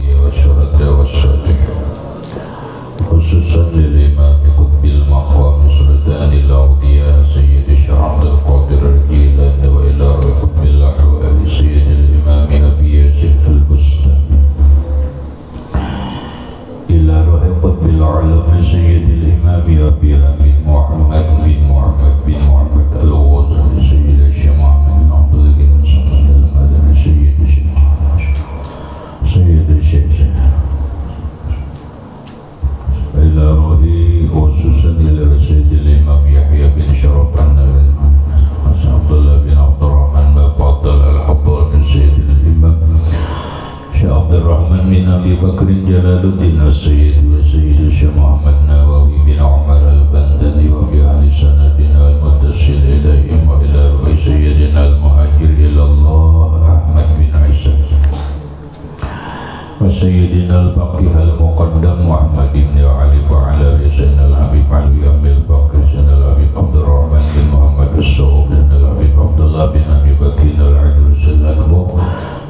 والشهداء والصالحين خصوصا للإمام قطب المقام سلطان الأولياء سيد الشيخ عبد القادر الجيلاني وإلى قطب الأحوال سيد الإمام أبي يوسف البستاني إلى روح قطب العلم سيد الإمام أبي أمين محمد بن محمد بن محمد الغزالي سيد الشيخ محمد بن عبد الله بن محمد المدني سيد الشيخ إلى روحي خصوصا إلى سيد الإمام يحيى بن شرف النبوي عبد الله بن عبد الرحمن بن فضل الحضاري سيد الإمام شيخ عبد الرحمن بن أبي بكر جلال الدين السيد وسيد الشيخ محمد نووي بن عمر البندني وفي أهل سندنا المتصل إليهم وإلى روح سيدنا المهاجر إلى الله أحمد بن عيسى وسيدنا الفقيه المقدم محمد بن علي وعلى سيدنا الحبيب علي بن الفقيه سيدنا الحبيب عبد الرحمن بن محمد الصوب سيدنا الحبيب عبد الله بن أبي بكر العدل سيدنا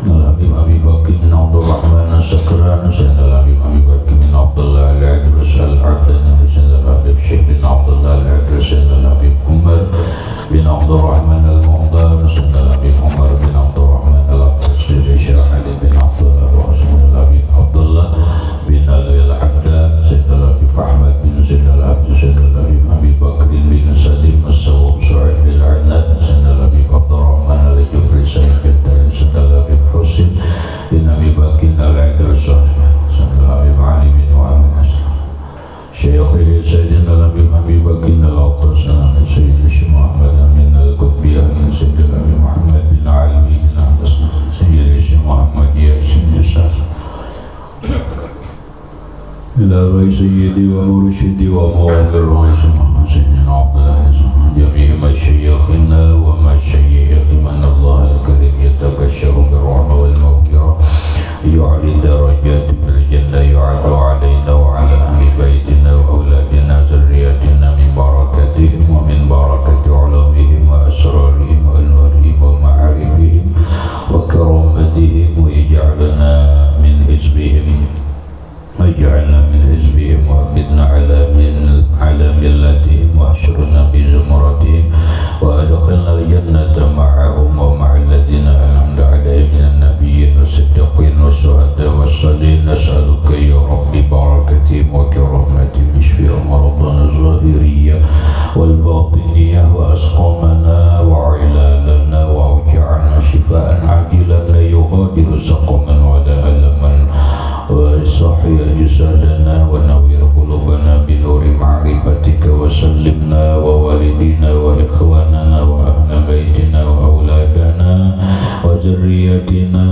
الحبيب أبي بكر بن عبد الرحمن السكران سيدنا الحبيب أبي بكر بن عبد الله العدل العدني سيدنا الحبيب شيخ بن عبد الله العدل سيدنا الحبيب عمر بن عبد الرحمن المختار سيدنا الحبيب عمر بن عبد الرحمن العباس سيدنا الشيخ علي بن عبد الله عبد الله بن علي الحداد سيدنا الحبيب أحمد بن سيدنا العبد سيدنا الحبيب أبي بكر بن سليم السواب سعيد بن عناد سيدنا الحبيب عبد الرحمن الجبري سيدنا الحبيب حسين بن أبي بكر العيدر سيدنا الحبيب علي بن محمد شيخه سيدنا الحبيب أبي بكر العطار سيدنا الشيخ محمد بن القطبي سيدنا الحبيب محمد بن علي بن عباس سيدنا الشيخ محمد ياسين يسار إلى روح سيدي ومرشدي وموامر رئيس محمد سيدنا عبد الله جميع مشايخنا ومشايخ من الله الكريم يتبشر بالرحمة والمغفرة يعلي درجات بالجنة يعد علينا وعلى أهل بيتنا وأولادنا ذرياتنا من بركتهم ومن بركة علومهم وأسرارهم وأنوارهم ومعارفهم وكرامتهم ويجعلنا من حزبهم وأبدنا على ملتهم واحشرنا في زمرتهم وأدخلنا الجنة معهم ومع الذين أنعمت عليهم من النبيين والصديقين والشهداء والصالحين نسألك يا رب بركتهم وكرامتهم اشف مرضنا الظاهرية والباطنية وأسقامنا وعلالنا وأوجعنا شفاء عاجلا لا يغادر سقما ولا ألما وصحي جسدنا ونوّر قلوبنا بنور معرفتك وسلمنا ووالدينا وإخواننا وأهل بيتنا وأولادنا وذريتنا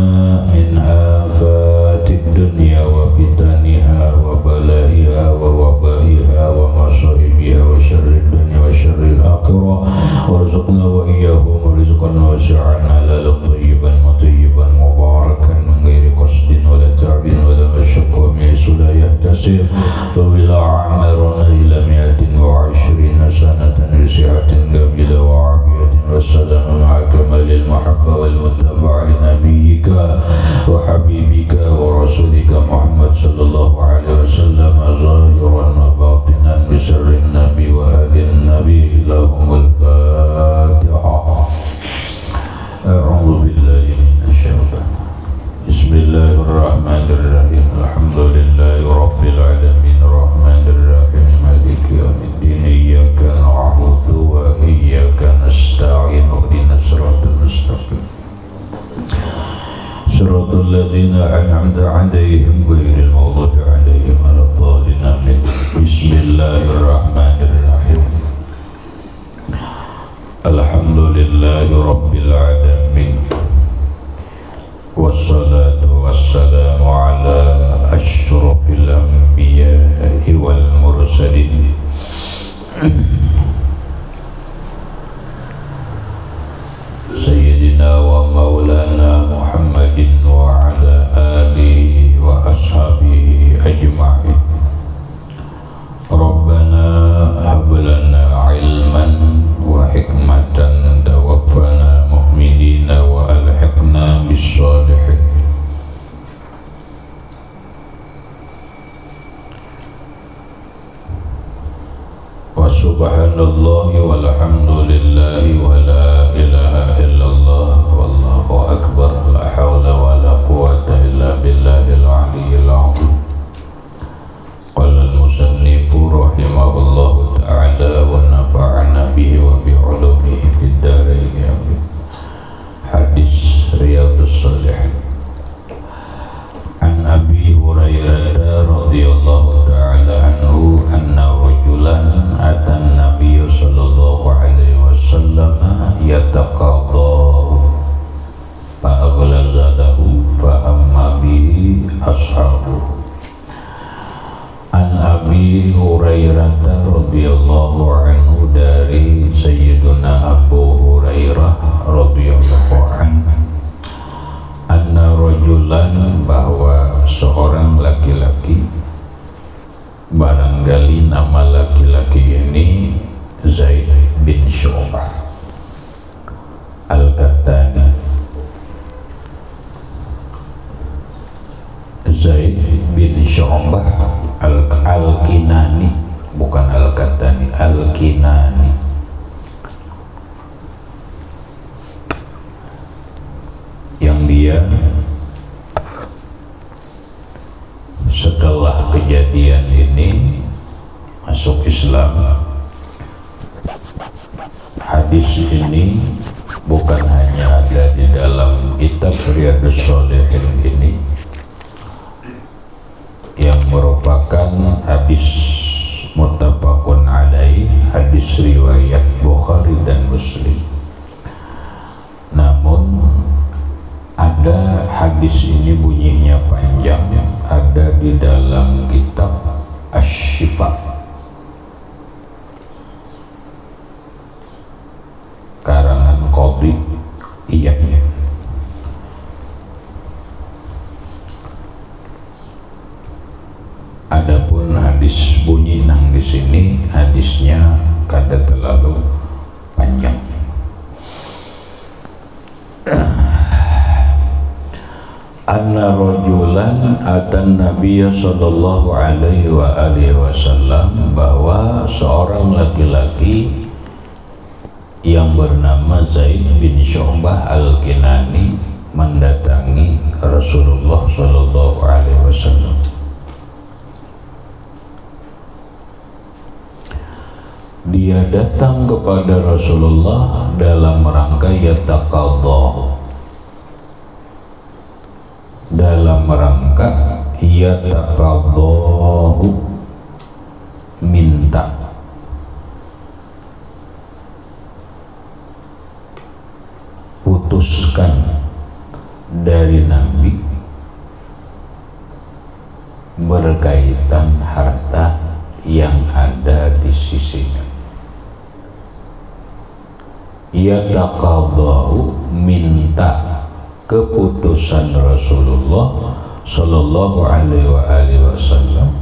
من آفات الدنيا وفتنها وبلائها ووبائها ومصائبها وشر الدنيا وشر الآخرة وارزقنا وإياهم رزقا واسعا حلالا طيبا مطيبا مباركا من غير قصد ولا تعب ولا مشقة بحيث لا يحتسب فبلا أعمارنا إلى 120 سنة بصحة كاملة وعافية والسلام مع كمال المحبة والمتابعة لنبيك وحبيبك ورسولك محمد صلى الله عليه وسلم ظاهرا وباطنا بسر النبي وآل النبي. لهم الفاتحة. أعوذ بالله من الشيطان. بسم الله الرحمن الرحيم. الحمد لله رب العالمين الرحمن الرحيم مالك يوم الدين إياك نعبد وإياك نستعين اهدنا الصراط المستقيم صراط الذين أنعمت عليهم غير المغضوب عليهم ولا الضالين آمين. بسم الله الرحمن الرحيم. الحمد لله رب العالمين والصلاة والسلام على أشرف الأنبياء والمرسلين سيدنا ومولانا محمد وعلى آله وأصحابه أجمعين. ربنا هب لنا علما وحكمة توفنا مؤمنين وألحقنا بالصالحين. subhanallah walhamdulillah wa la ilaha illallah wallahu akbar la hawla wa la quwwata illa billahil aliyyil azim. Qala al-musannifu rahimahullahu ta'ala wa nafa'ana bihi wa bi 'ulumihi fid dharain amin. Hadis Riyadhus Shalihin. An Abi Hurairah radhiyallahu ta'ala anhu anna rajulan atan Nabiy sallallahu alaihi wasallam yataqadahu fa aghlaza lahu fa amma bihi ashabuhu. An Abi Hurairah radhiyallahu anhu, dari Sayyiduna Abu Hurairah radhiyallahu anhu, anna rajulan, bahwa seorang laki-laki, barangkali nama laki-laki ini Zaid bin Syu'bah Al-Qattani. Zaid bin Syu'bah Al-Kinani, bukan Al-Qattani, Al-Kinani. Yang dia setelah kejadian ini masuk Islam. Hadis ini bukan hanya ada di dalam kitab Riyadhus Shalihin ini, yang merupakan hadis muttafaqun alaih, hadis riwayat Bukhari dan Muslim. Namun ada hadis ini bunyinya panjang, ada di dalam kitab Asy-Syifa karangan Qadhi Iyad. Adapun hadis bunyi nang di sini, hadisnya kada terlalu panjang. Anna rajulan atan Nabiy sallallahu alaihi wa alihi wasallam, bahwa seorang laki-laki yang bernama Zaid bin Syu'bah Al-Kinani mendatangi Rasulullah sallallahu alaihi wasallam. Dia datang kepada Rasulullah dalam rangka yataqaddahu, dalam rangka yataqaddahu, minta putuskan dari Nabi berkaitan harta yang ada di sisinya. Yataqaddahu, minta keputusan Rasulullah sallallahu alaihi wasallam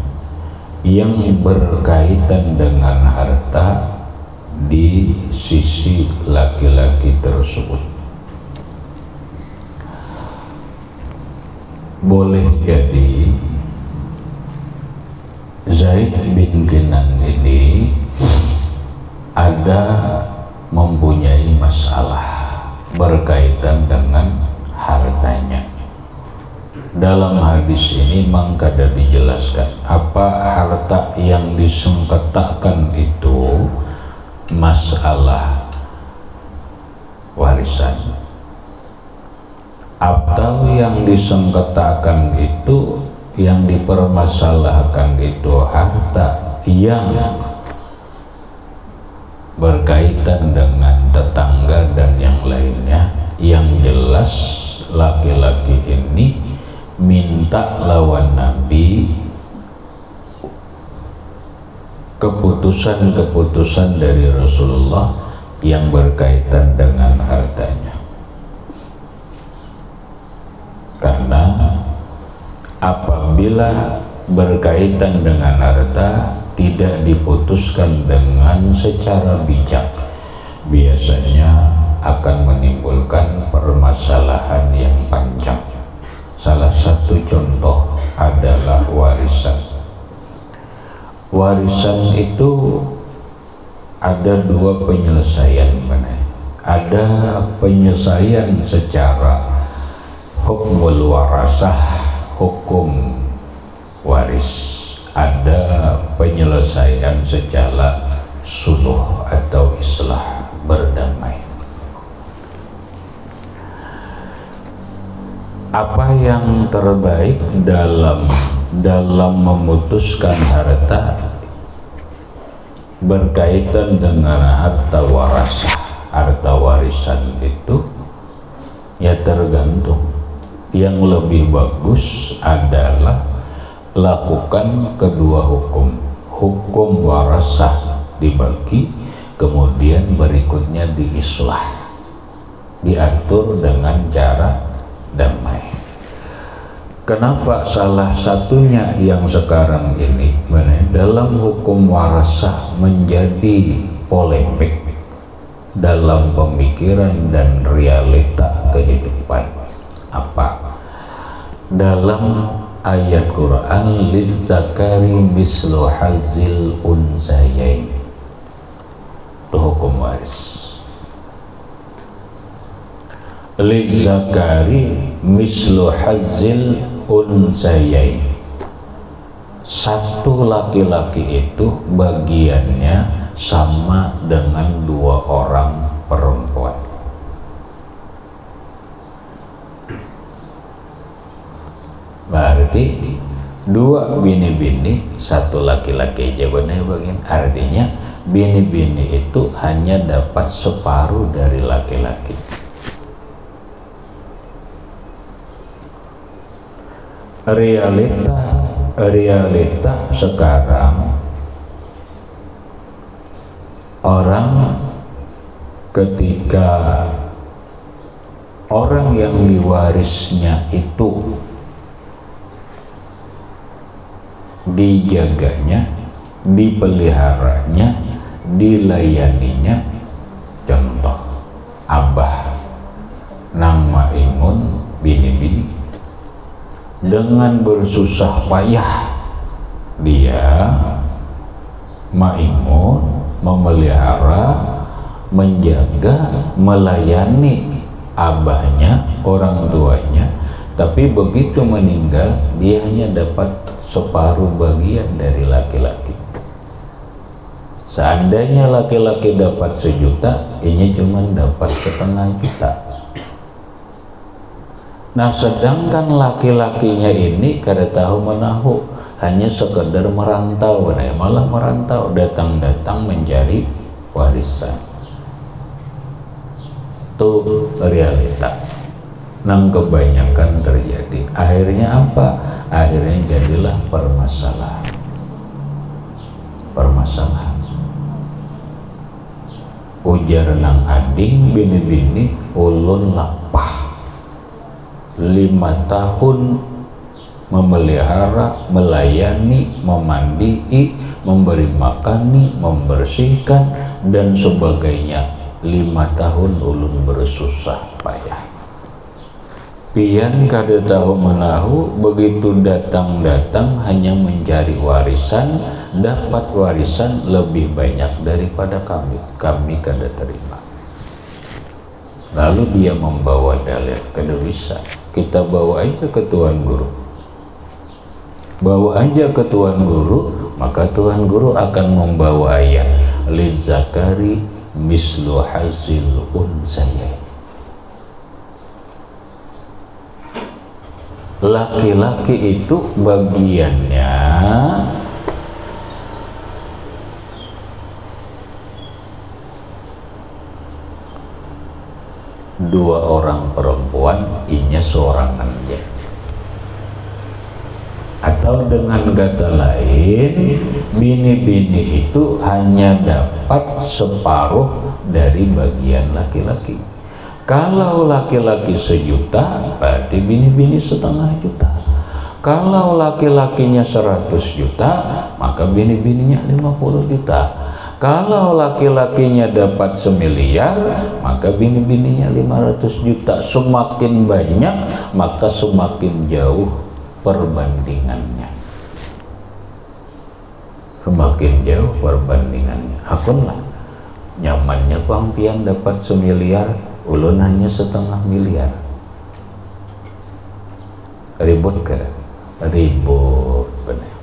yang berkaitan dengan harta di sisi laki-laki tersebut. Boleh jadi Zaid bin Kinan ini ada mempunyai masalah berkaitan dengan hartanya. Dalam hadis ini memang kada dijelaskan apa harta yang disengketakan itu, masalah warisan, atau yang disengketakan itu, yang dipermasalahkan itu harta yang berkaitan dengan tetangga dan yang lainnya. Yang jelas laki-laki ini minta lawan Nabi keputusan-keputusan dari Rasulullah yang berkaitan dengan hartanya. Karena apabila berkaitan dengan harta tidak diputuskan dengan secara bijak, biasanya akan menimbulkan permasalahan yang panjang. Salah satu contoh adalah warisan. Warisan itu ada dua penyelesaian. Ada penyelesaian secara hukmul warasah, hukum waris. Ada penyelesaian secara suluh atau islah, berdamai. Apa yang terbaik dalam memutuskan harta berkaitan dengan harta warasah, harta warisan itu ya tergantung. Yang lebih bagus adalah lakukan kedua hukum. Hukum warasah dibagi, kemudian berikutnya diislah, diatur dengan cara damai. Kenapa salah satunya yang sekarang ini dalam hukum warasah menjadi polemik dalam pemikiran dan realita kehidupan? Apa? Dalam ayat Quran, lizzakari mislu hazzil unsayain, itu hukum waris. Lizzakari mislu hazzil unsayain, satu laki-laki itu bagiannya sama dengan dua orang perempuan. Berarti dua bini-bini, satu laki-laki jawabannya bagian. Artinya bini-bini itu hanya dapat separuh dari laki-laki. Realita sekarang, orang ketika orang yang diwarisnya itu dijaganya, dipeliharanya, dilayaninya. Contoh, abah nang Maimun bini-bini dengan bersusah payah dia Maimun memelihara, menjaga, melayani abahnya, orang tuanya. Tapi begitu meninggal, dia hanya dapat separuh bagian dari laki-laki. Seandainya laki-laki dapat 1 juta, ini cuma dapat 1,5 juta. Nah, sedangkan laki-lakinya ini kada tahu menahu, hanya sekedar merantau, malah merantau, datang-datang mencari warisan. Itu realita yang kebanyakan terjadi. Akhirnya apa? Akhirnya jadilah permasalahan. Ujar nang ading bini-bini, ulun lapah 5 tahun memelihara, melayani, memandii, memberi makani, membersihkan dan sebagainya. 5 tahun ulun bersusah payah. Pian kada tahu menahu, begitu datang-datang hanya mencari warisan, dapat warisan lebih banyak daripada kami kada terima. Lalu dia membawa dalil, kada bisa. Kita bawa aja ke Tuan Guru. Bawa aja ke Tuan Guru, maka Tuan Guru akan membawa ayat lizzakari mislu hazzil unsayain. Laki-laki itu bagiannya dua orang perempuan, inya seorangan aja. Atau dengan kata lain, bini-bini itu hanya dapat separuh dari bagian laki-laki. Kalau laki-laki 1 juta, berarti bini-bini 1,5 juta. Kalau laki-lakinya 100 juta, maka bini-bininya 50 juta. Kalau laki-lakinya dapat 1 miliar, maka bini-bininya 500 juta. Semakin banyak, maka semakin jauh perbandingannya. Semakin jauh perbandingannya. Akunlah Nyamannya pangpian dapat 1 miliar, ulun hanya 1,5 miliar. Ribut kan? Ribut bener.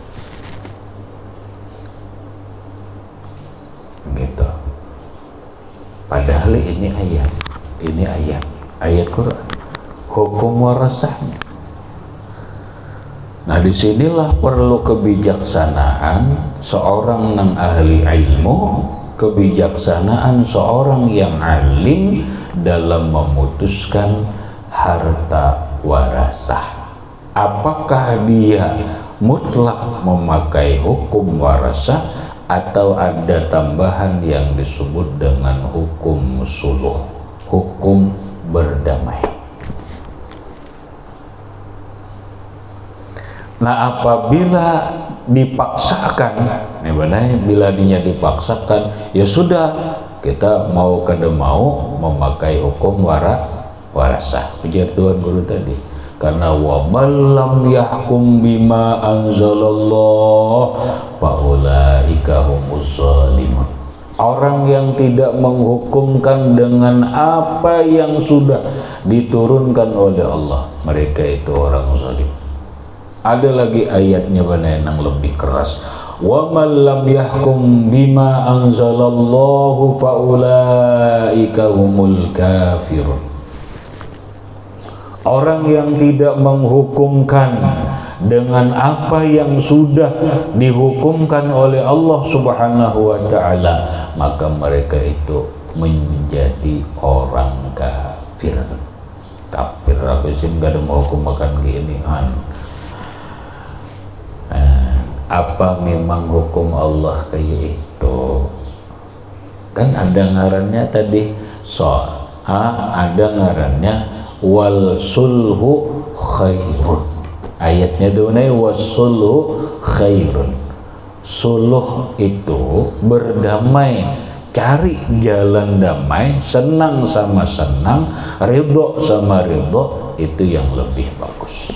Gitu. Padahal ini ayat Quran, hukum warasahnya. Nah, disinilah perlu kebijaksanaan seorang yang ahli ilmu, kebijaksanaan seorang yang alim dalam memutuskan harta warasah. Apakah dia mutlak memakai hukum warasah atau ada tambahan yang disebut dengan hukum suluh, hukum berdamai. Nah, apabila dipaksakan, bila dinya dipaksakan, ya sudah, kita mau kada mau memakai hukum warasah. Ujar Tuhan Guru tadi, karena wa man lam yahkum bima anzalallah faulaika humuz zalimun. Orang yang tidak menghukumkan dengan apa yang sudah diturunkan oleh Allah, mereka itu orang zalim. Ada lagi ayatnya yang lebih keras, wa man lam yahkum bima anzalallahu faulaika humul kafirun. Orang yang tidak menghukumkan dengan apa yang sudah dihukumkan oleh Allah Subhanahu wa ta'ala, maka mereka itu menjadi orang kafir. Kafir aku sih gak ada mau hukum makan gini kan. Apa memang hukum Allah kayak itu? Kan ada ngarannya tadi ada ngarannya wal sulhu khairun. Ayatnya dunai wasulhu khairun. Suluh itu berdamai, cari jalan damai, senang sama senang, ridho sama ridho, itu yang lebih bagus.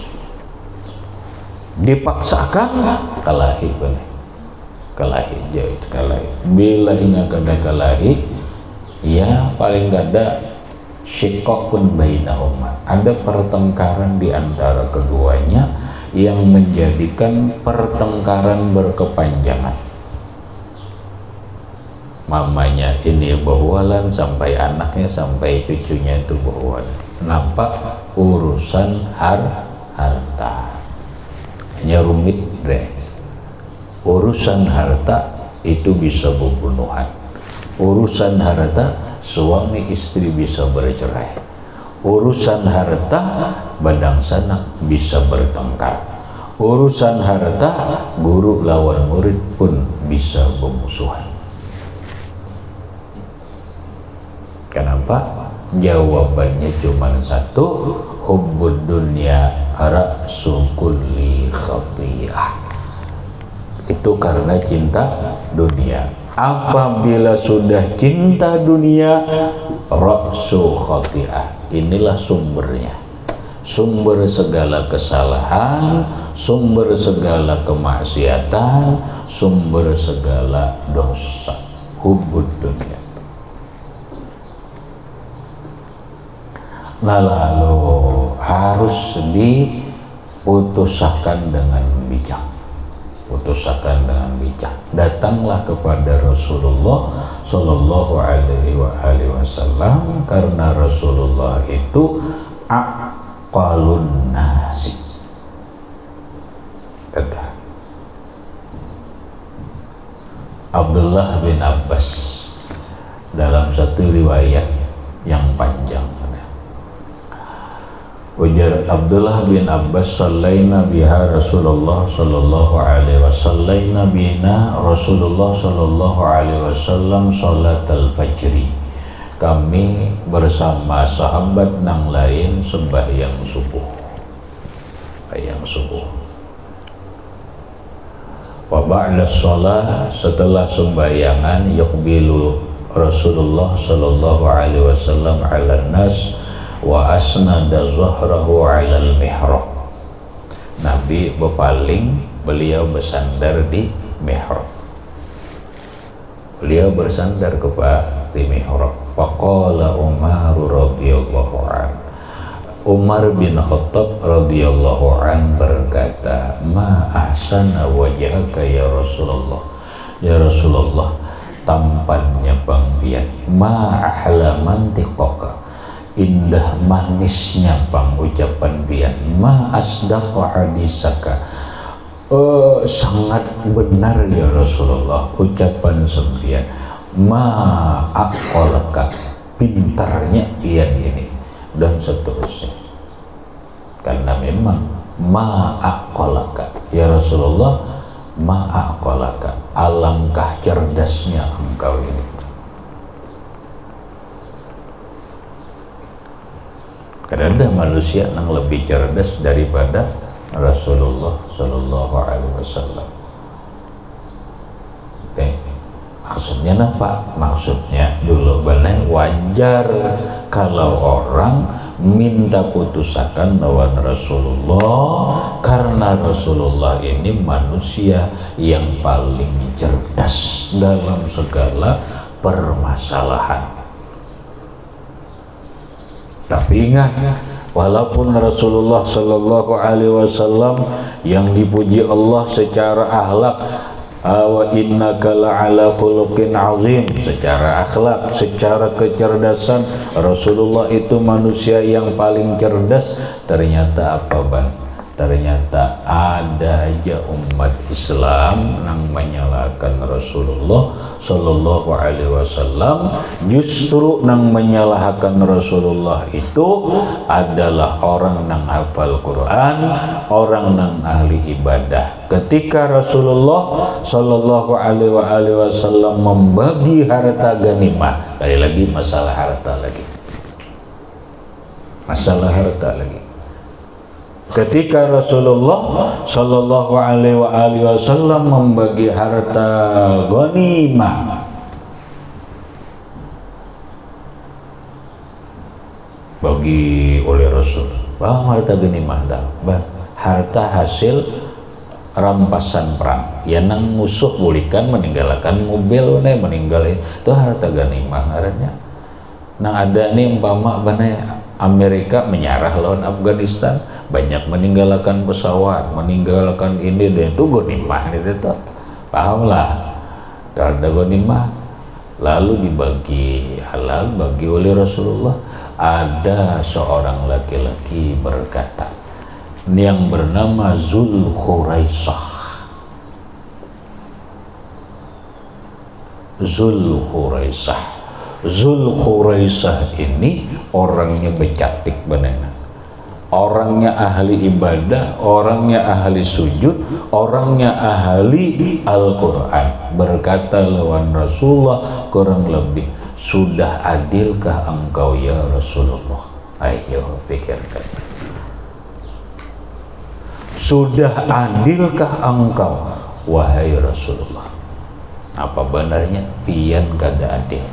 Dipaksakan kalahi bener. Kalahi jauh kalahi. Bila ingat kada kalahi, ya paling kada syikokun bainahuma, ada pertengkaran di antara keduanya yang menjadikan pertengkaran berkepanjangan. Mamanya ini bawalan sampai anaknya sampai cucunya itu bawalan. Nampak urusan harta. Hanya rumit deh. Urusan harta itu bisa pembunuhan. Urusan harta suami istri bisa bercerai. Urusan harta badang sanak bisa bertengkar. Urusan harta guru lawan murid pun bisa bermusuhan. Kenapa? Jawabannya cuma satu, hubbud dunya ra'su kulli khati'ah. Itu karena cinta dunia. Apabila sudah cinta dunia, ra'su khati'ah, inilah sumbernya, sumber segala kesalahan, sumber segala kemaksiatan, sumber segala dosa, hubbud dunia. Nah, lalu harus diputuskan dengan bijak. Putuskan dengan bijak. Datanglah kepada Rasulullah Sallallahu Alaihi Wasallam, karena Rasulullah itu aqalun nasi. Kata Abdullah bin Abbas dalam satu riwayat yang panjang, ujar Abdullah bin Abbas, sallaina biha Rasulullah sallallahu alaihi wasallam, bina Rasulullah sallallahu alaihi wasallam salatul fajri. Kami bersama sahabat nang lain sembahyang subuh. Wa ba'da shalah, setelah sembahyangan, yuqbilu Rasulullah sallallahu alaihi wasallam 'alan nas wa asnada zahrahu 'alal mihrab. Nabi berpaling, beliau bersandar di mihrab. Beliau bersandar di mihrab. Faqala Umar radhiyallahu an. Umar bin Khattab radhiyallahu an berkata, "Ma ahsana wajhaka ya Rasulullah." Ya Rasulullah, tampannya Bang Bian. Ma ahla mantiqaka. Indah manisnya Bang ucapan Bian. Ma asdaqa hadisaka. Sangat benar ya Rasulullah ucapan sembian. Ma aqalaka, pintarnya Bian ini, dan seterusnya. Karena memang ma aqalaka ya Rasulullah, ma aqalaka, alangkah cerdasnya engkau ini. Karena ada manusia yang lebih cerdas daripada Rasulullah Sallallahu Alaihi Wasallam. Maksudnya apa? Maksudnya dulu benar wajar kalau orang minta putusakan lawan Rasulullah, karena Rasulullah ini manusia yang paling cerdas dalam segala permasalahan. Tapi ingat, walaupun Rasulullah Sallallahu Alaihi Wasallam yang dipuji Allah secara akhlak, wa innaka la'ala khuluqin azim, secara akhlak, secara kecerdasan, Rasulullah itu manusia yang paling cerdas. Ternyata apa Bang? Ternyata ada aja umat Islam yang menyalahkan Rasulullah Sallallahu Alaihi Wasallam. Justru yang menyalahkan Rasulullah itu adalah orang yang hafal Quran, orang yang ahli ibadah. Ketika Rasulullah Sallallahu Alaihi Wasallam membagi harta ghanimah, kali lagi masalah harta lagi, masalah harta lagi. Ketika Rasulullah Sallallahu Alaihi Wasallam membagi harta ghanimah, bagi oleh Rasul, bahwa harta ghanimah dah, harta hasil rampasan perang. Ya nang musuh bolehkan meninggalkan mobil, meninggal itu harta ghanimah ngarannya. Nang ada nih umpama bana Amerika menyerah lawan Afghanistan, banyak meninggalkan pesawat, meninggalkan ini dan itu ghanimah itu, pahamlah harta ghanimah. Lalu dibagi halal bagi oleh Rasulullah. Ada seorang laki-laki berkata yang bernama Zulkhuraisah. Zulkhuraisah ini orangnya becatik benar, orangnya ahli ibadah, orangnya ahli sujud, orangnya ahli Al-Quran. Berkata lawan Rasulullah kurang lebih, sudah adilkah engkau ya Rasulullah? Ayo pikirkan, sudah adilkah engkau wahai Rasulullah? Apa benarnya pian kada adil?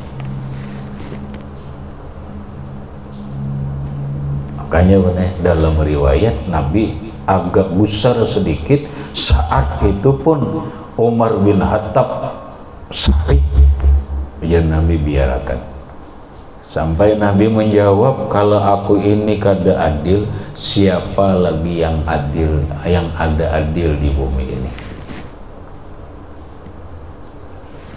Makanya benar dalam riwayat Nabi agak gusar sedikit saat itu pun Umar bin Khattab sakit, ya Nabi biarkan. Sampai Nabi menjawab, kalau aku ini kada adil, siapa lagi yang adil, yang ada adil di bumi ini?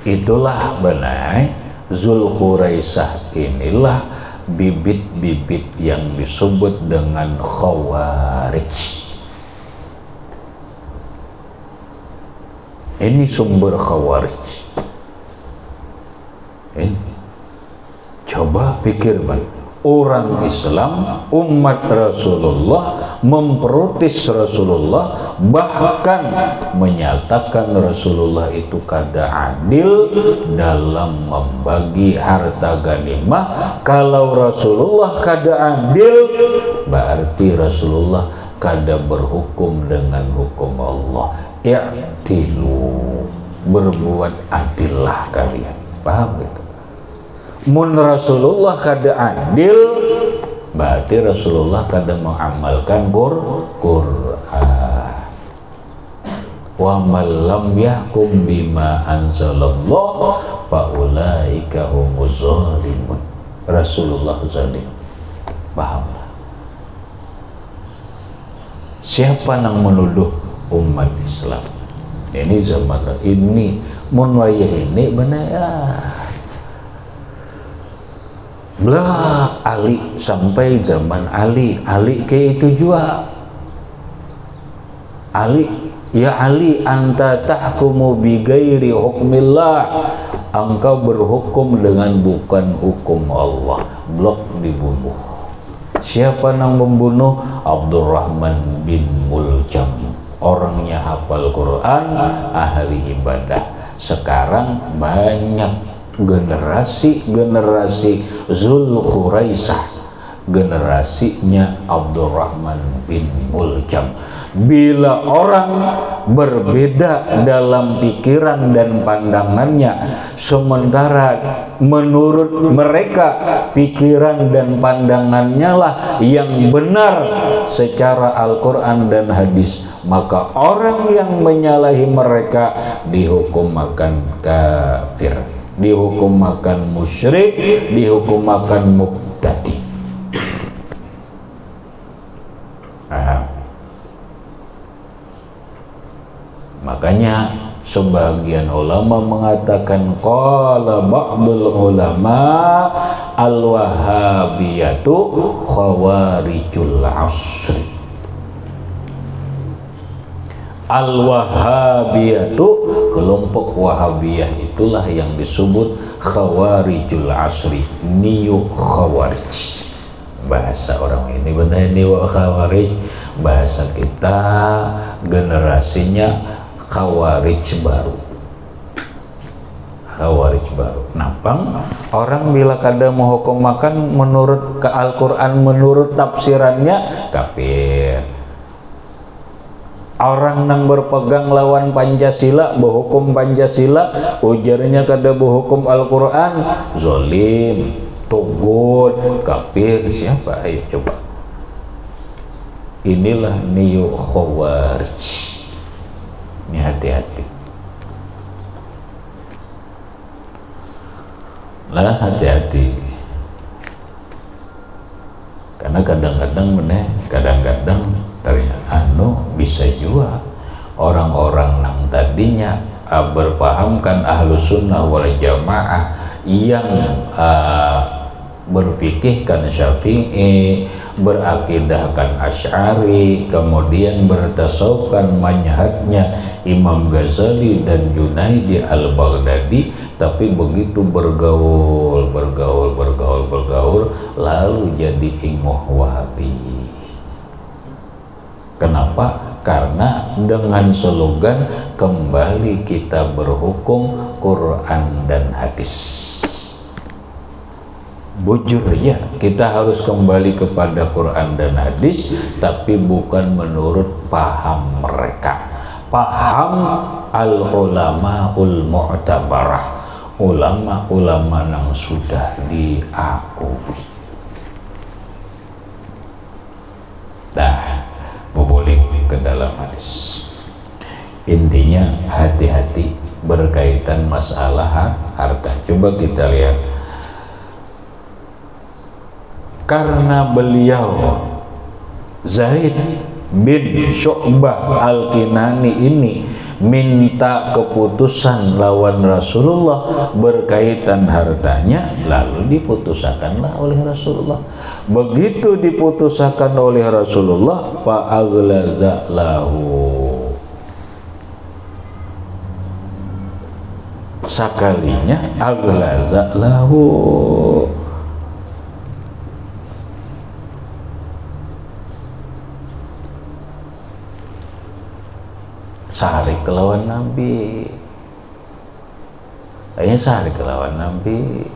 Itulah benar Zulkhuraisah inilah bibit-bibit yang disebut dengan Khawarij. Ini sumber Khawarij. Ini coba pikir Bang, orang Islam, umat Rasulullah memprotes Rasulullah, bahkan menyatakan Rasulullah itu kada adil dalam membagi harta ghanimah. Kalau Rasulullah kada adil, berarti Rasulullah kada berhukum dengan hukum Allah. I'tilu, berbuat adillah kalian. Paham gitu? Mun Rasulullah kada adil, berarti Rasulullah kada mengamalkan Qur'an. Wa man lam yahkum bima anzalallah faulaika humuz zalimun. Rasulullah zalim. Pahamlah. Siapa yang menuduh umat Islam? Ini zaman ini mun wayah ini benar ya. Belak Ali sampai zaman Ali ke itu juga Ali, ya Ali, anta tahkumu bi ghairi hukmillah, engkau berhukum dengan bukan hukum Allah. Blok dibunuh. Siapa yang membunuh? Abdurrahman bin Muljam, orangnya hafal Quran, ahli ibadah. Sekarang banyak generasi Zulkhuraisah, generasinya Abdurrahman bin Muljam. Bila orang berbeda dalam pikiran dan pandangannya, sementara menurut mereka pikiran dan pandangannya lah yang benar secara Al-Quran dan hadis, maka orang yang menyalahi mereka dihukum akan kafir, dihukum akan musyrik, dihukum akan mubtadi. Makanya sebagian ulama mengatakan qala ba'dul ulama al-wahhabiyatu khawarijul asri. Al-wahhabiyatu, kelompok wahabiyah itulah yang disebut khawarijul asri, niu khawarij. Bahasa orang ini benar niu khawarij, bahasa kita generasinya khawarij baru. Khawarij baru. Nampang orang bila kada mau hukum makan menurut ke Al-Quran, menurut tafsirannya kafir. Orang yang berpegang lawan Pancasila, berhukum Pancasila, ujarnya kada berhukum Al-Quran, zolim, togut, kafir. Siapa? Ayo coba. Inilah niu khawarij. Ini hati-hati lah, hati-hati, karena kadang-kadang ternyata bisa juga orang-orang yang tadinya berpahamkan Ahlus Sunnah wal Jamaah yang berfikihkan Syafi'i, berakidahkan Asy'ari, kemudian bertasawufkan manhajnya Imam Ghazali dan Junaidi al-Baghdadi, tapi begitu bergaul lalu jadi ingmuh Wahabi. Kenapa? Karena dengan slogan kembali kita berhukum Quran dan hadis. Bujur aja, kita harus kembali kepada Quran dan hadis, tapi bukan menurut paham mereka. Paham al-ulama'ul mu'tabarah, ulama-ulama yang sudah diakui. Dah, boleh ke dalam hadis. Intinya hati-hati berkaitan masalah harta. Coba kita lihat. Karena beliau Zaid bin Syu'bah Al-Kinani ini minta keputusan lawan Rasulullah berkaitan hartanya, lalu diputusakanlah oleh Rasulullah. Begitu diputusakan oleh Rasulullah, fa'aglaza lahu, sakalinya aglaza lahu, sarik kelawan Nabi. Kayaknya sarik kelawan Nabi.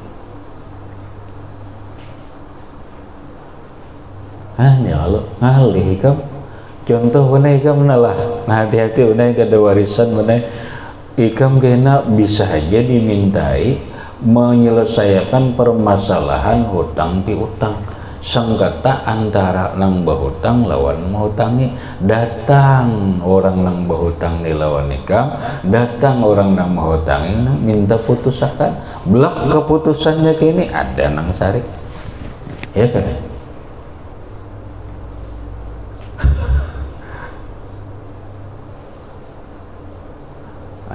Hanya Allah ngalih kam. Contoh mana ikam nalah. Nah, hati-hati mana kada warisan mana ikam kena bisa aja dimintai menyelesaikan permasalahan hutang piutang. sengketa antara nang bahutang lawan mahutangi. Datang orang nang bahutang ni lawan ikam, datang orang nang mahutangi minta putusakan. Belak keputusannya kini ada nang sarik, ya kan?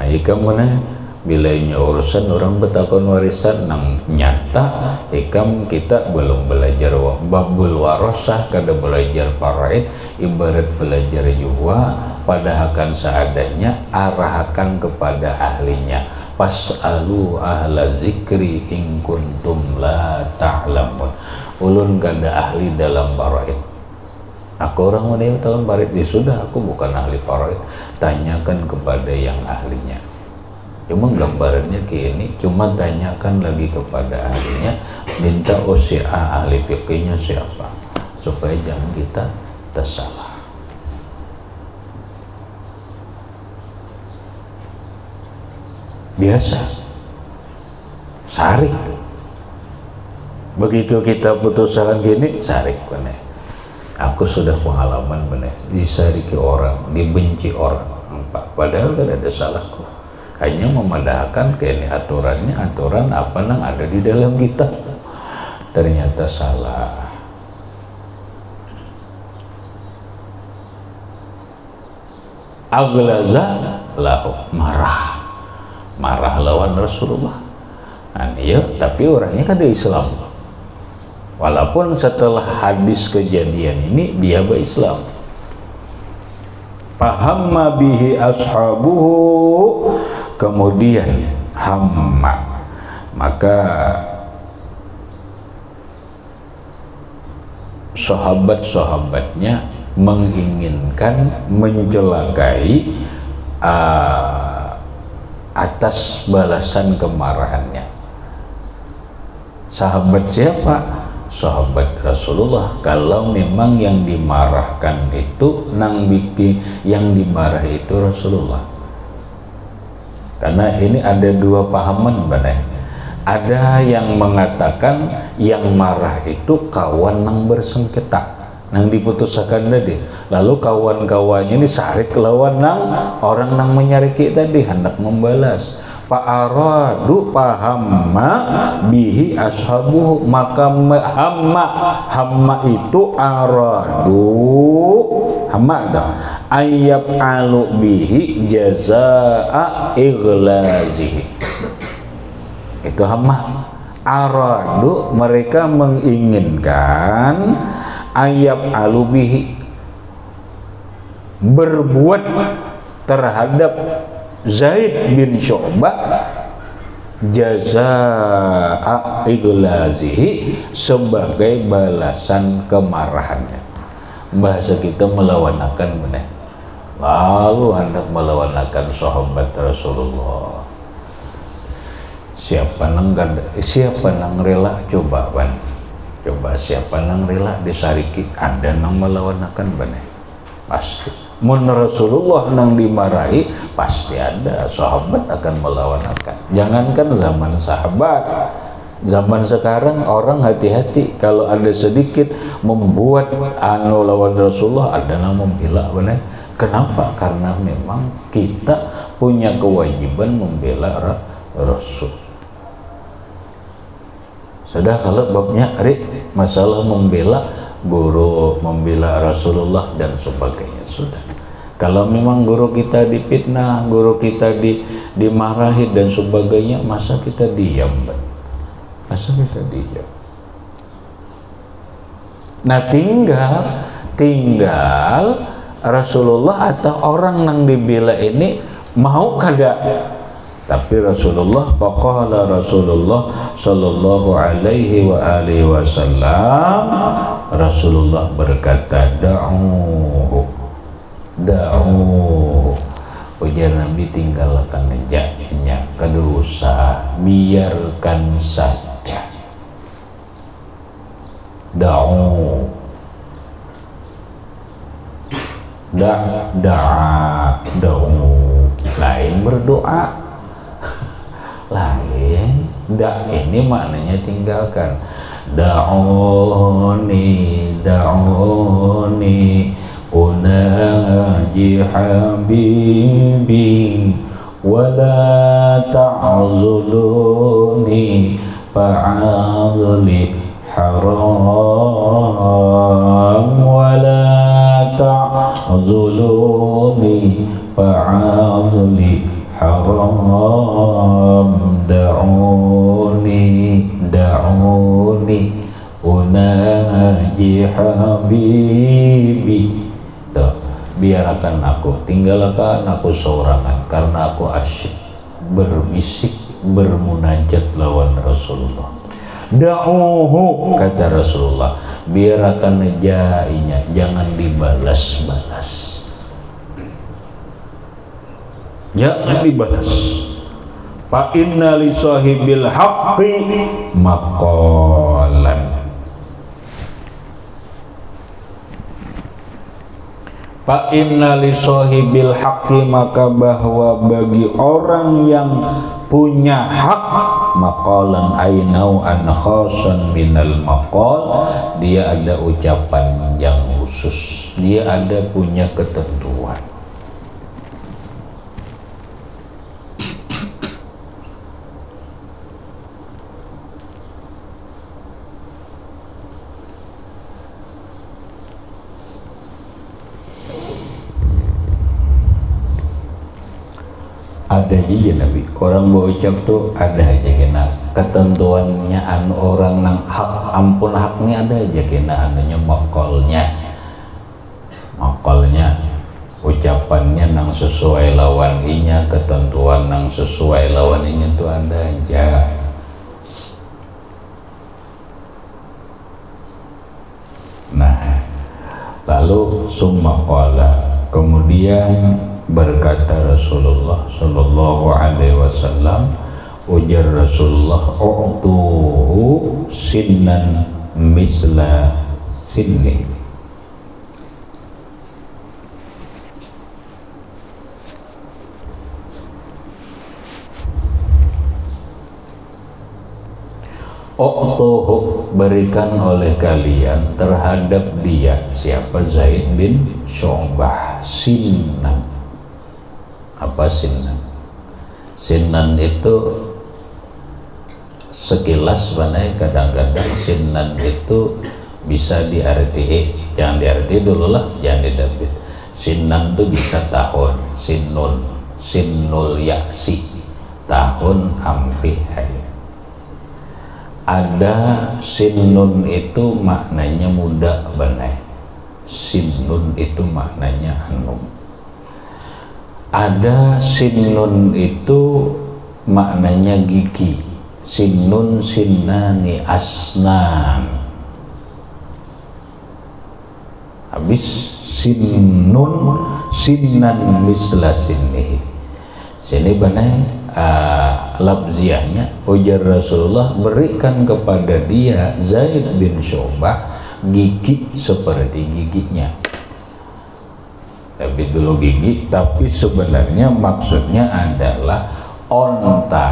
Ikam mana bilanya urusan orang betakon warisan nang nyata ikam kita belum belajar babul warosah, kada belajar faraid, ibarat belajar juga pada akan seadanya, arahkan kepada ahlinya. Pas'alu ahla zikri in kuntum la ta'lamun. Ulun kada ahli dalam faraid. Aku orang mana yang tahu faraid, sudah aku bukan ahli faraid. Tanyakan kepada yang ahlinya. Cuma gambarannya kini, cuma tanyakan lagi kepada ahlinya, minta OCA ahli fikihnya siapa, supaya jangan kita tersalah. Biasa sarik, begitu kita putusan gini sarik bener. Aku sudah pengalaman bener, disariki orang, dibenci orang, padahal kan ada salahku. Hanya memadahkan ke ini aturannya, aturan apa nang ada di dalam kita, ternyata salah. Aglaza lahu, marah lawan Rasulullah. Ya, tapi orangnya kan di Islam. Walaupun setelah hadis kejadian ini dia berislam. Fahamma bihi ashabuhu, kemudian hamma, maka sahabat-sahabatnya menginginkan mencelakai atas balasan kemarahannya. Sahabat siapa? Sahabat Rasulullah. Kalau memang yang dimarahkan itu nang bikin yang dimarah itu Rasulullah. Karena ini ada dua pahaman benar. Ada yang mengatakan yang marah itu kawan nang bersengketa, nang diputuskan tadi. Lalu kawan-kawannya ini sarik lawan nang orang nang menyariki tadi, hendak membalas. Fa'aradu pahamma bihi ashabuhu, maka hamma itu aradu hamma ada ayyab alu bihi jazaa iglazihi. Itu hamma. Aradu, mereka menginginkan ayyab alu bihi, berbuat terhadap Zaid bin Syu'bah jazaa iglazihi, sebagai balasan kemarahannya. Bahasa kita melawanakan benar. Lalu hendak melawanakan sahabat Rasulullah. Siapa nang rela coba ban? Coba siapa nang rela disariki, ada nang melawanakan benar. Pasti. Mun Rasulullah nang dimarahi, pasti ada sahabat akan melawankan. Jangankan zaman sahabat, zaman sekarang orang hati-hati kalau ada sedikit membuat anu lawan Rasulullah, ada nang membela benar. Kenapa? Karena memang kita punya kewajiban membela Rasul. Sudah kalau babnya masalah membela guru, membela Rasulullah dan sebagainya, sudah. Kalau memang guru kita dipitnah, guru kita dimarahi dan sebagainya, masa kita diam? Masa kita diam? Nah, tinggal Rasulullah atau orang yang dibela ini mau kada. Tapi Rasulullah, faqala Rasulullah sallallahu alaihi wa alihi wasallam, Rasulullah berkata, da'u, ujar Nabi, tinggalkan ajaknya, kada usah, biarkan saja. Da'u, da'u, lain berdoa, lain ini maknanya tinggalkan. da'uni unaji habibi wala ta'zuluni fa'adli haram wala ta'zuluni fa'adli haram da'uni unaji habibi. Tuh, biarkan aku, tinggalkan aku seorangan karena aku asyik berbisik bermunajat lawan Rasulullah. Da'uhu, kata Rasulullah, biarkan jainya, jangan dibalas-balas, jangan dibalas. Fa inna li sahibil haqqi maqalan. Fa inna li sahibil haqqi, maka bahwa bagi orang yang punya hak, maqalan ainau an khasan minal maqal, dia ada ucapan yang khusus, dia ada punya ketentuan. Ada aja Nabi, orang mau ucap tuh ada aja kena ketentuannya, anu orang nang hak ampun haknya ada aja kena anunya makolnya ucapannya nang sesuai lawan inya, ketentuan nang sesuai lawan inya tuh ada aja. Nah, lalu summa qala, kemudian berkata Rasulullah sallallahu alaihi wasallam, ujar Rasulullah, u'tuhu sinnan misla sinni. U'tuhu, berikan oleh kalian terhadap dia, siapa? Zaid bin Syu'bah, sinnan. Apa sinnan? Sinnan itu sekilas banai, kadang-kadang sinnan itu bisa diarti, jangan diarti dulu lah, jangan didabit. Sinnan itu bisa tahun, sinnul yaksi, tahun ampih. Ada sinnun itu maknanya muda banai, sinnun itu maknanya anum. Ada sinnun itu maknanya gigi, sinnun sinnani asnan. Habis sinnun sinnan misla sinnihi. Sini banai labziahnya, ujar Rasulullah, berikan kepada dia Zaid bin Syu'bah gigi seperti giginya. Tapi dulu gigi, tapi sebenarnya maksudnya adalah onta.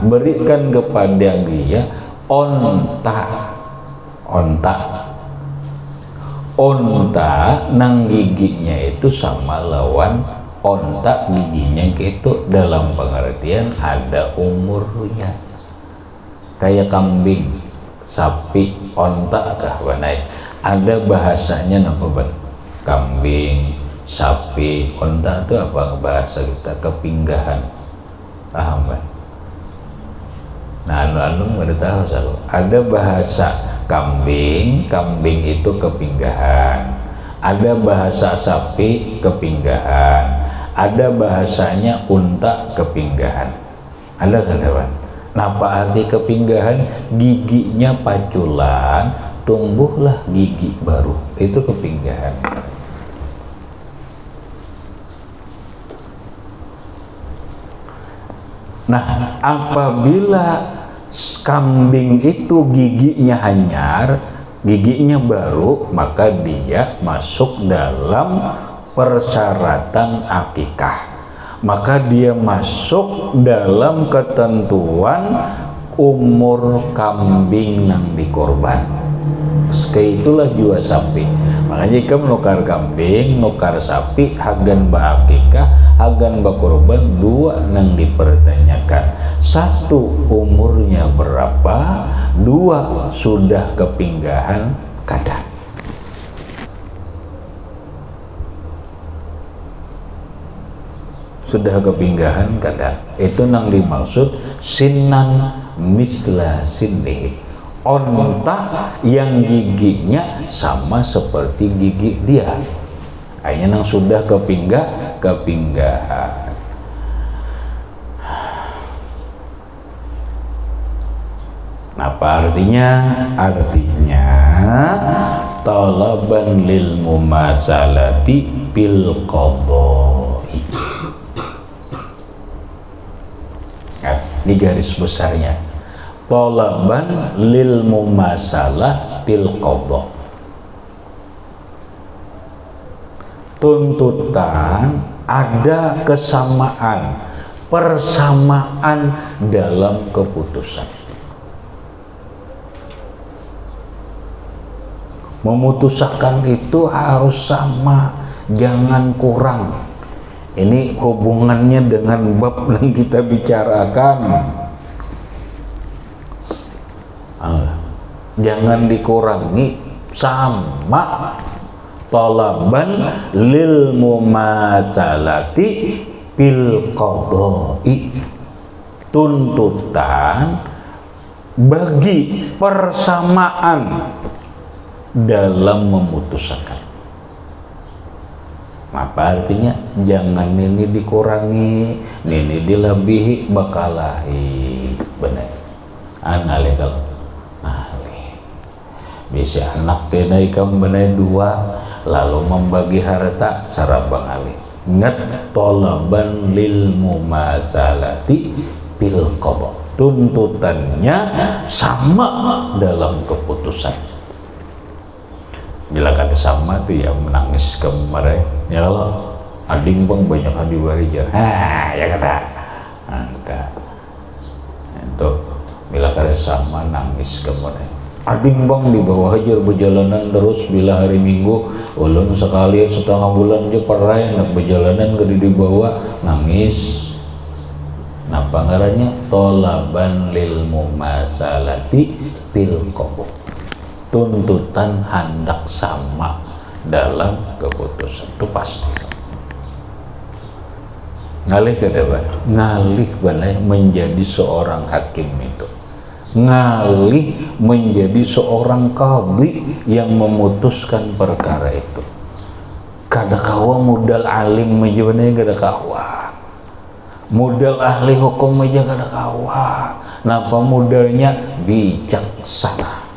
Berikan kepada dia onta nang giginya itu sama lawan onta, giginya itu dalam pengertian ada umurnya, kayak kambing, sapi, onta kah banai, ada bahasanya apa ban? Kambing, sapi, onta itu apa bahasa kita? Kepinggahan, paham kan? Nah, anu nggak tahu saya. Ada bahasa kambing itu kepinggahan. Ada bahasa sapi kepinggahan. Ada bahasanya unta kepinggahan. Ada kawan? Nah, apa arti kepinggahan? Giginya paculan, tumbuhlah gigi baru. Itu kepinggahan. Nah, apabila kambing itu giginya hanyar, giginya baru, maka dia masuk dalam persyaratan akikah. Maka dia masuk dalam ketentuan umur kambing nang dikorban. Sekali itulah jua sapi. Makanya jika menukar kambing, nukar sapi, hagan akikah, hagan korban, dua nang dipertanyakan. Satu, umurnya berapa, dua, sudah kepinggahan kada. Sudah kepinggahan kada. Itu nang dimaksud sinan misla sinnih. Onta yang giginya sama seperti gigi dia. Akhirnya nang sudah kepinggahan. Apa artinya? Artinya talaban lil mumasalati bil qadai. Nah, ini garis besarnya. Talaban lil mumasalah bil qadha. Tuntutan ada kesamaan, persamaan dalam keputusan. Memutuskan itu harus sama, jangan kurang. Ini hubungannya dengan bab yang kita bicarakan. Jangan dikurangi, sama. Talaban lil mumatsalati bil qadai. Tuntutan bagi persamaan dalam memutuskan. Apa artinya? Jangan ini dikurangi, ini dilebihi, bakalahi. Benar. Anale kalau bisa anak tenai kam benai dua, lalu membagi harta cara bangali. Ngat talaban lil mumasalati bil qadha. Tuntutannya sama dalam keputusan. Bila kata sama tuh ya menangis kemarin. Ya kalau ading bang banyak diwarijar. Ya kata. Itu bila kata sama nangis kemarin. Ading bang di bawah hajar berjalanan terus bila hari Minggu ulun sekali setengah bulan aja perai nak berjalanan ke di bawah nangis. Nah pangarannya tolaban lil mumasalati bil qadha. Tuntutan hendak sama dalam keputusan itu pasti. Ngalih ke depan, ngalih benar menjadi seorang hakim itu. Ngalih menjadi seorang qadhi yang memutuskan perkara itu. Kada kawa modal alim aja bener kada kawa. Modal ahli hukum aja kada kawa. Napa modalnya bijaksana.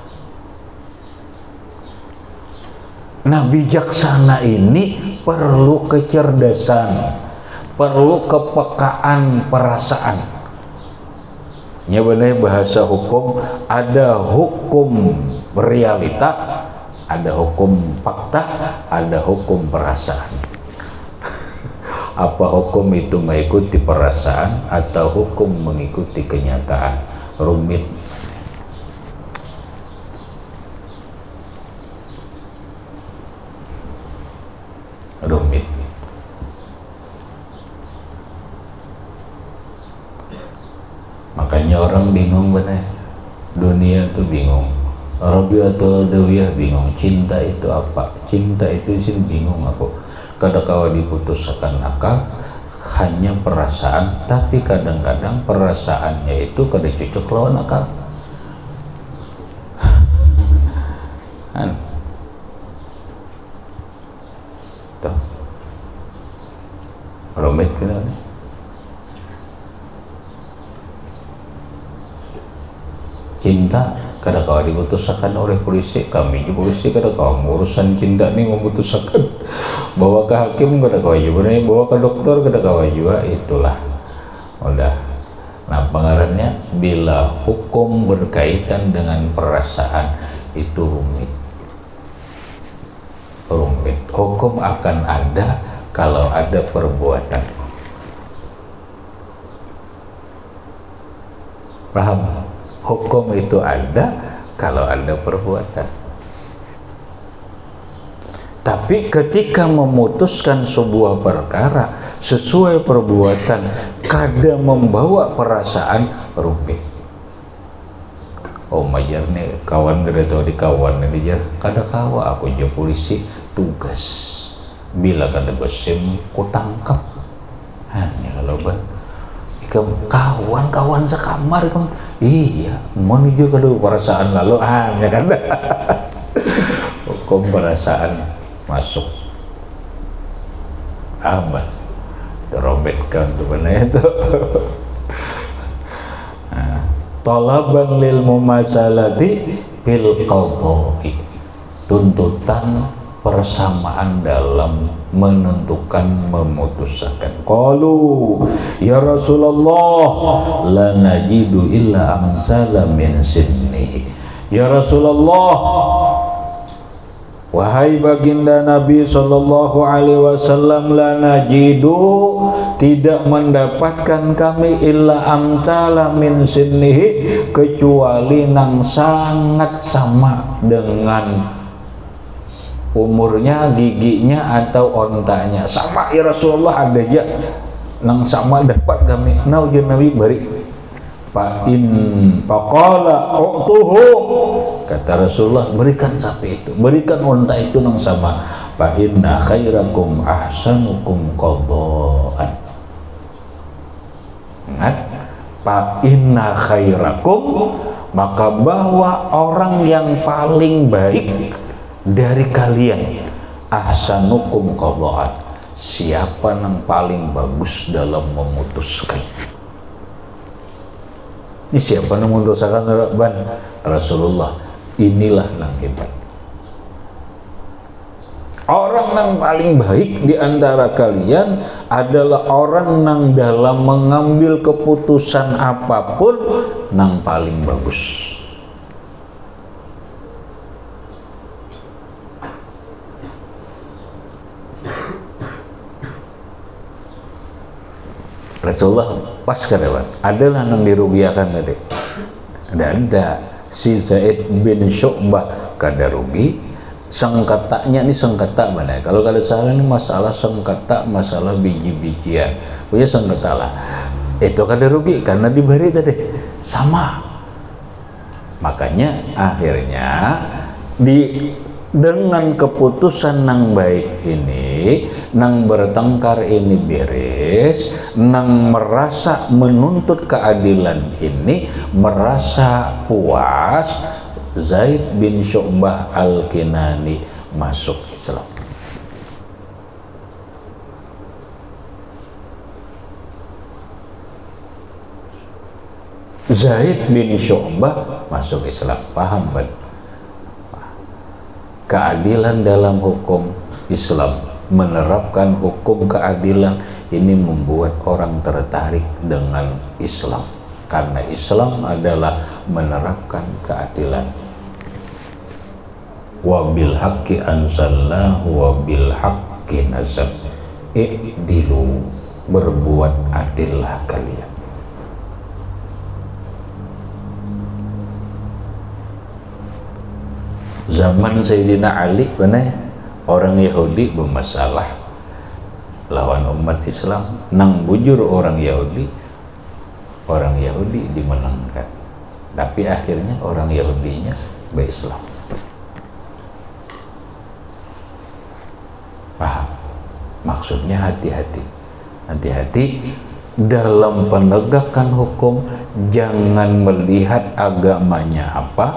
Nah bijaksana ini perlu kecerdasan, perlu kepekaan perasaan. Ya benar bahasa hukum, ada hukum realita, ada hukum fakta, ada hukum perasaan. Apa hukum itu mengikuti perasaan atau hukum mengikuti kenyataan? Rumit. Rumit. Makanya orang bingung benar. Dunia tuh bingung. Rabiatul Dawiyah bingung. Cinta itu apa? Cinta itu sih bingung aku. Kadang-kadang diputuskan akal, hanya perasaan. Tapi kadang-kadang perasaannya itu kada cocok lawan akal. Tuh. Rumit kena nih. Cinta kadang-kadang diputuskan oleh polisi, kami juga polisi kadang-kadang urusan cinta nih memutuskan bawa ke hakim kadang-kadang juga, bawa ke dokter kadang-kadang juga, itulah udah. Nah pengarannya bila hukum berkaitan dengan perasaan itu rumit. Hukum akan ada kalau ada perbuatan. Paham? Hukum itu ada kalau ada perbuatan. Tapi ketika memutuskan sebuah perkara sesuai perbuatan, kadang membawa perasaan rumit. Oh majar nih kawan gede tau di kawan nih jar kada kawa aku je polisi tugas bila kada besim ku tangkap hanya kalau ban kawan-kawan sekamar kan iya menuju kada perasaan lalu hanya kan hukum perasaan masuk aman terobetkan tuh benar itu. Talaban lil mumasalati bil qadha'i, tuntutan persamaan dalam menentukan memutuskan. Qalu ya Rasulullah la najidu illa amsala min sinnihi. Ya Rasulullah, wahai baginda Nabi sallallahu alaihi wasallam, la najidu, tidak mendapatkan kami illa amtala min sinnihi, kecuali nang sangat sama dengan umurnya, giginya atau ontanya sama ya Rasulullah, ada aja nang sama dapat kami. Nah ujian Nabi bari faqala u'tuhu, kata Rasulullah berikan sapi itu, berikan onta itu nang sama. Fa inna khairakum ahsanukum qadha'an. Ingat, fa inna khairakum, maka bahwa orang yang paling baik dari kalian, ahsanukum qadha'an, siapa yang paling bagus dalam memutuskan. Ini siapa yang memutuskan ban? Rasulullah. Inilah yang hebat. Orang yang paling baik di antara kalian adalah orang yang dalam mengambil keputusan apapun yang paling bagus. Rasulullah pas karewan adalah yang dirugiakan tadi. Ada si Zaid bin Syu'bah kada rugi, sengketanya ini sengketa mana? Kalau kada salah ini masalah sengketa, masalah biji-bijian. Punya sengketa lah. Itu kada rugi karena diberi tadi sama. Makanya akhirnya dengan keputusan nang baik ini, nang bertengkar ini beres, nang merasa menuntut keadilan ini merasa puas, Zaid bin Syu'bah al-Kinani masuk Islam. Zaid bin Syu'bah masuk Islam. Paham kan? Keadilan dalam hukum Islam, menerapkan hukum keadilan ini membuat orang tertarik dengan Islam, karena Islam adalah menerapkan keadilan. Wa bil haqqi anzalnahu wa bil haqqi nazal, i'dilu, berbuat adillah kalian. Zaman Sayyidina Ali, benar, orang Yahudi bermasalah lawan umat Islam, nang bujur orang Yahudi dimenangkan, tapi akhirnya orang Yahudinya berislam. Paham? Maksudnya hati-hati dalam penegakan hukum. Jangan melihat agamanya apa,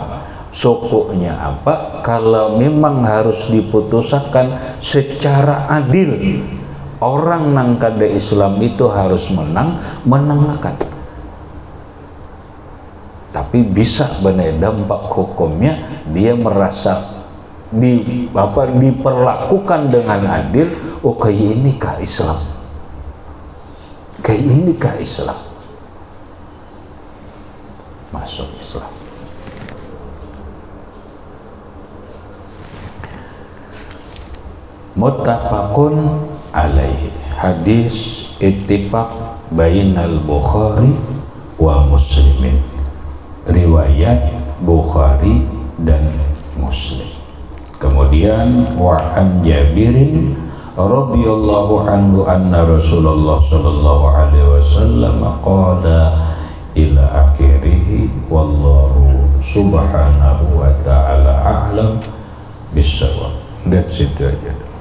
sukunya apa. Kalau memang harus diputuskan secara adil, orang nang kada Islam itu harus menangkan. Tapi bisa benar dampak hukumnya dia merasa diperlakukan dengan adil. Oh kayak ini kah Islam? Kayak ini kah Islam? Masuk Islam. Muttafaqun alaihi, hadis ittifaq bainal Bukhari wa Muslimin. riwayat Bukhari dan Muslim. Kemudian wa an Jabirin radhiyallahu anhu anna Rasulullah sallallahu alaihi wasallam qala ila akhirih wallahu subhanahu wa ta'ala a'lam bissawab. That's it aja.